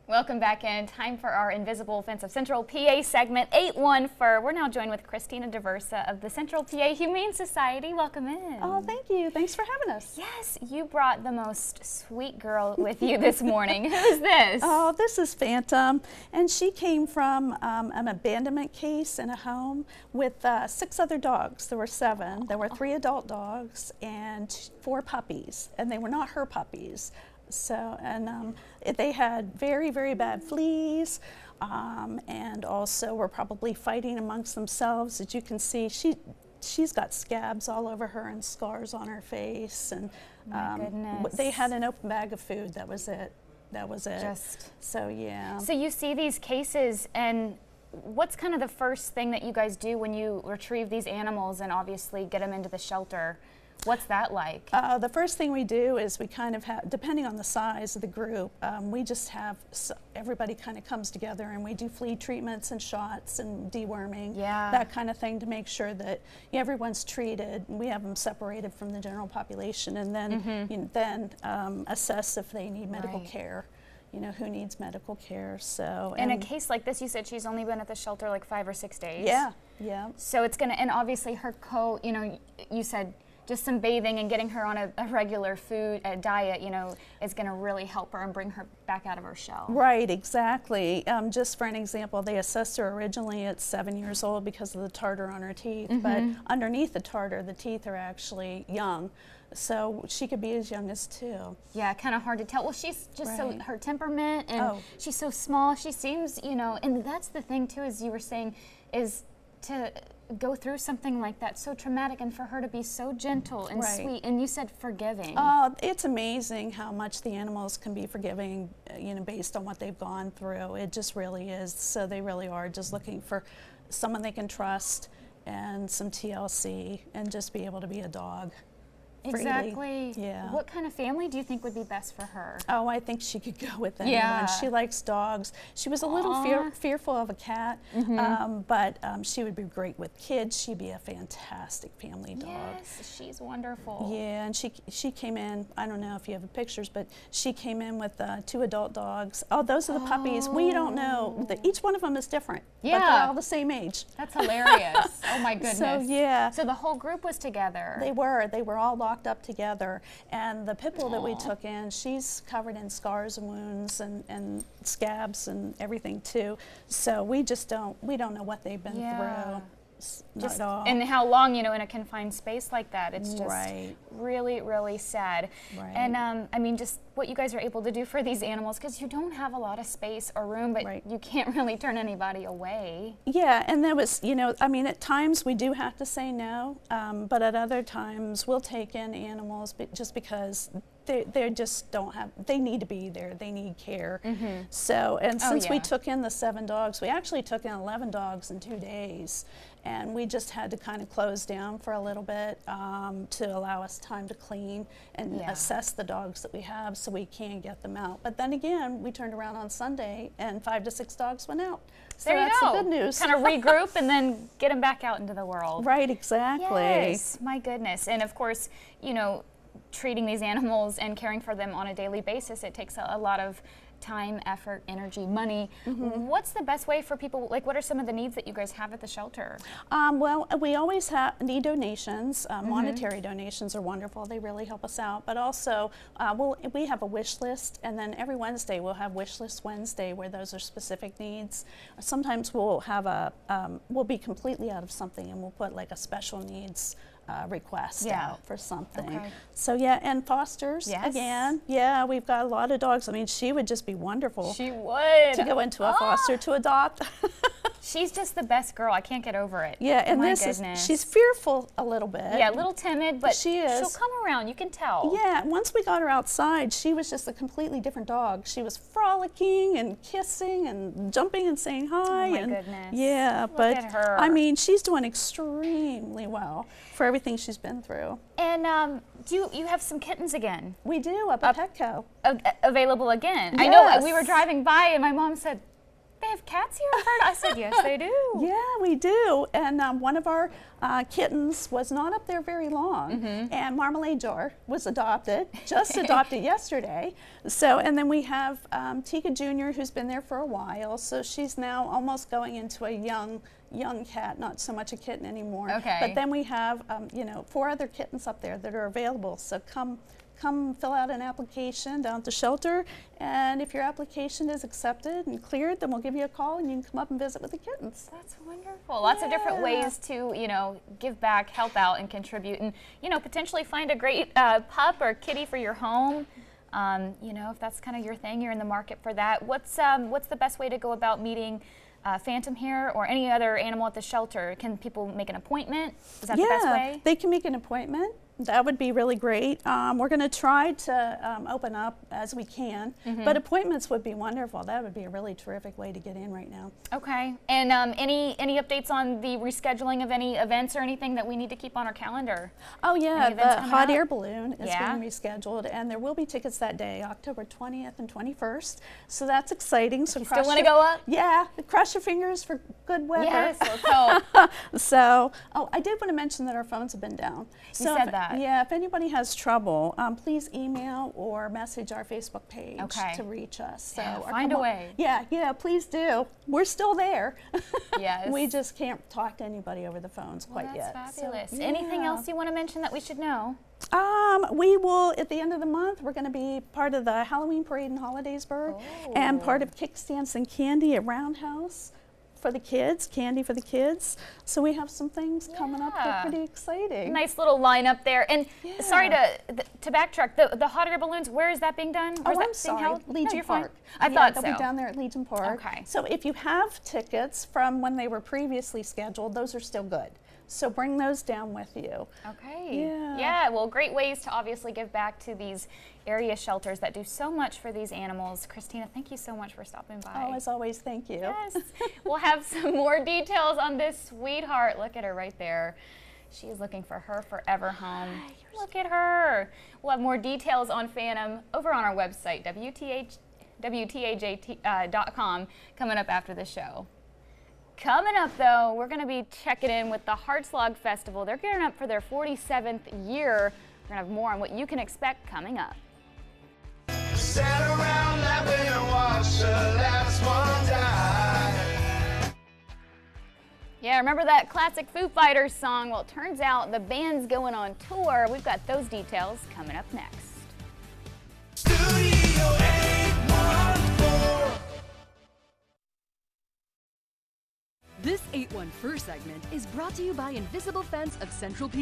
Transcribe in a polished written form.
Welcome back in. Time for our Invisible Fence of Central PA segment, 8-1 Fur. We're now joined with Christina Diversa of the Central PA Humane Society. Welcome in. Oh, thank you. Thanks for having us. Yes, you brought the most sweet girl with you this morning. Who is this? Oh, this is Phantom, and she came from an abandonment case in a home with 6 other dogs. There were 7. There were 3 adult dogs and 4 puppies, and they were not her puppies. So, and they had very, very bad fleas, and also were probably fighting amongst themselves. As you can see, she's got scabs all over her and scars on her face. And My goodness. they had an open bag of food. That was it. That was it. So yeah. So you see these cases, and what's kind of the first thing that you guys do when you retrieve these animals and obviously get them into the shelter? What's that like? The first thing we do is we kind of have, depending on the size of the group, we just have everybody kind of comes together and we do flea treatments and shots and deworming, that kind of thing, to make sure that everyone's treated. We have them separated from the general population, and then assess if they need medical care. You know, who needs medical care. So in a case like this, you said she's only been at the shelter like 5 or 6 days. Yeah. So it's gonna, and obviously her coat, you know, you said just some bathing and getting her on a regular diet, you know, is going to really help her and bring her back out of her shell. Right, exactly. Just for an example, they assessed her originally at 7 years old because of the tartar on her teeth, but underneath the tartar, the teeth are actually young. So she could be as young as 2. Yeah, kind of hard to tell. Well, she's just so, her temperament, and she's so small. She seems, you know, and that's the thing too, as you were saying, is to go through something like that, so traumatic, and for her to be so gentle and sweet, and you said forgiving. Oh, it's amazing how much the animals can be forgiving, you know, based on what they've gone through. It just really is. So they really are just looking for someone they can trust and some TLC and just be able to be a dog. Exactly. Yeah. What kind of family do you think would be best for her? Oh, I think she could go with anyone. She likes dogs. She was a little fearful of a cat, but she would be great with kids. She'd be a fantastic family dog. Yes, she's wonderful. Yeah, and she came in, I don't know if you have the pictures, but she came in with 2 adult dogs. Oh, those are the puppies. We don't know. Each one of them is different, but they're all the same age. That's hilarious. Oh my goodness. So yeah. So the whole group was together. They were all locked up together, and the pit bull that we took in, she's covered in scars and wounds and scabs and everything too. So we don't know what they've been through. Not at all. And how long, you know, in a confined space like that. It's just really, really sad. And I mean, just what you guys are able to do for these animals, because you don't have a lot of space or room, but you can't really turn anybody away. Yeah, and there was, you know, I mean, at times we do have to say no, but at other times we'll take in animals just because they just don't have, they need to be there, they need care. So, and since we took in the 7 dogs, we actually took in 11 dogs in 2 days, and we just had to kind of close down for a little bit to allow us time to clean and assess the dogs that we have so we can get them out. But then again, we turned around on Sunday and 5 to 6 dogs went out. So there you that's go. the good news. Kind of regroup and then get them back out into the world. Right, exactly. Yes, my goodness. And of course, you know, treating these animals and caring for them on a daily basis, it takes a lot of time, effort, energy, money. What's the best way for people, like what are some of the needs that you guys have at the shelter? Well, we always need donations. Monetary donations are wonderful. They really help us out. But also, we have a wish list, and then every Wednesday we'll have Wish List Wednesday where those are specific needs. Sometimes we'll have we'll be completely out of something and we'll put like a special needs request out for something. So yeah, and fosters again. Yeah, we've got a lot of dogs. I mean, she would just be wonderful. She would. To go into a foster to adopt. She's just the best girl. I can't get over it. Yeah, and she's fearful a little bit. Yeah, a little timid, but she'll come around. You can tell. Yeah, once we got her outside, she was just a completely different dog. She was frolicking and kissing and jumping and saying hi. Oh my goodness. Yeah, Look at her. I mean, she's doing extremely well for everything she's been through. And you have some kittens again? We do, up at Petco. Available again. Yes. I know, we were driving by and my mom said, they have cats here? I said, yes, they do. Yeah, we do. And one of our kittens was not up there very long, and Marmalade Jar was adopted, just adopted yesterday. So, and then we have Tika Jr., who's been there for a while, so she's now almost going into a young cat, not so much a kitten anymore. Okay. But then we have, you know, 4 other kittens up there that are available. So come fill out an application down at the shelter, and if your application is accepted and cleared, then we'll give you a call and you can come up and visit with the kittens. That's wonderful. Lots of different ways to, you know, give back, help out, and contribute, and, you know, potentially find a great pup or kitty for your home. You know, if that's kind of your thing, you're in the market for that. What's the best way to go about meeting Phantom here or any other animal at the shelter? Can people make an appointment? Is that the best way? They can make an appointment. That would be really great. We're going to try to open up as we can, but appointments would be wonderful. That would be a really terrific way to get in right now. Okay. And any updates on the rescheduling of any events or anything that we need to keep on our calendar? Oh yeah, the hot air balloon is Yeah. being rescheduled, and there will be tickets that day, October 20th and 21st. So that's exciting. So You still want to go up? Yeah, cross your fingers for good weather. Yes, let's hope. So, oh, I did want to mention that our phones have been down. You said that. Yeah, if anybody has trouble, please email or message our Facebook page to reach us. So Yeah, find a way. Yeah, please do. We're still there. Yes. We just can't talk to anybody over the phones quite yet. That's fabulous. So, Anything else you want to mention that we should know? We will, at the end of the month, we're going to be part of the Halloween Parade in Hollidaysburg and part of Kickstands and Candy at Roundhouse for the kids, candy for the kids. So we have some things coming up that are pretty exciting. Nice little lineup there. And sorry to backtrack, the hot air balloons, where is that being done? Oh, Where's that I'm being sorry, held? Legion you're fine. Park. I thought they'll so. be down there at Legion Park. Okay. So if you have tickets from when they were previously scheduled, those are still good. So bring those down with you. Okay. Yeah. Well, great ways to obviously give back to these area shelters that do so much for these animals. Christina, thank you so much for stopping by. Oh, as always, thank you. Yes. We'll have some more details on this sweetheart. Look at her right there. She is looking for her forever home. Look at her. We'll have more details on Phantom over on our website, WTAJ.com, coming up after the show. Coming up, though, we're going to be checking in with the Heartslog Festival. They're gearing up for their 47th year. We're going to have more on what you can expect coming up. Sat around laughing and watched the last one die. Yeah, remember that classic Foo Fighters song? Well, it turns out the band's going on tour. We've got those details coming up next. Studio 814. This 814 segment is brought to you by Invisible Fence of Central PA.